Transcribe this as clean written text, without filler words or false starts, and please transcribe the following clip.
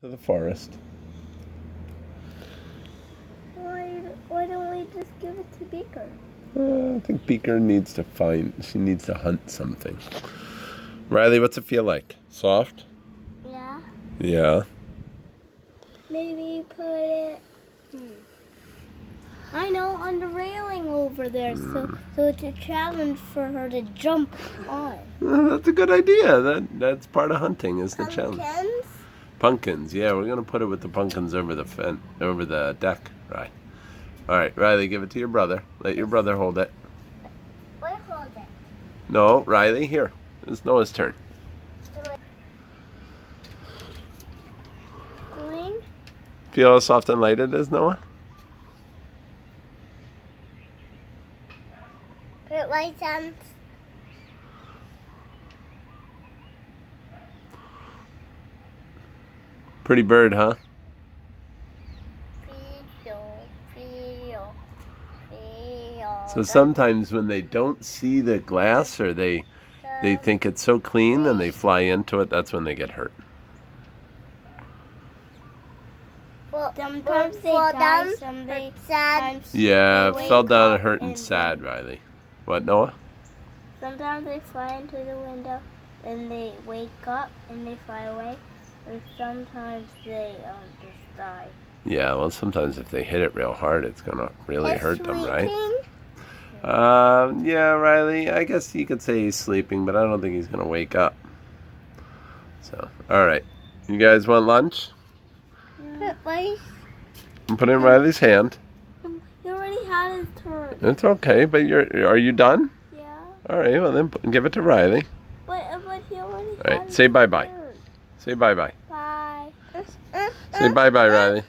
To the forest. Why don't we just give it to Beaker? I think Beaker needs to she needs to hunt something. Riley, what's it feel like? Soft? Yeah. Yeah. Maybe put it, I know, on the railing over there, so it's a challenge for her to jump on. That's a good idea. That's part of hunting, is the challenge. Pumpkins? Pumpkins, yeah, we're gonna put it with the pumpkins over the deck, right? All right, Riley, give it to your brother. Let your brother hold it. Wait, hold it. No, Riley, here. It's Noah's turn. Green? Feel how soft and light it is, Noah? Put lights on. Pretty bird, huh? So sometimes when they don't see the glass or they think it's so clean and they fly into it, that's when they get hurt. Sometimes they die, sometimes Yeah, they fell wake down up hurt and sad, Riley. What, Noah? Sometimes they fly into the window and they wake up and they fly away. And sometimes they just die. Yeah, well, sometimes if they hit it real hard, it's gonna really hurt them, right? Sleeping? Yeah, Riley, I guess you could say he's sleeping, but I don't think he's gonna wake up. So, all right. You guys want lunch? Put it in Riley's hand. He already had his turn. It's okay, but are you done? Yeah. All right, well then give it to Riley. But he already All right, had say his bye-bye. turn. Say bye-bye. Bye. Say bye-bye, Riley.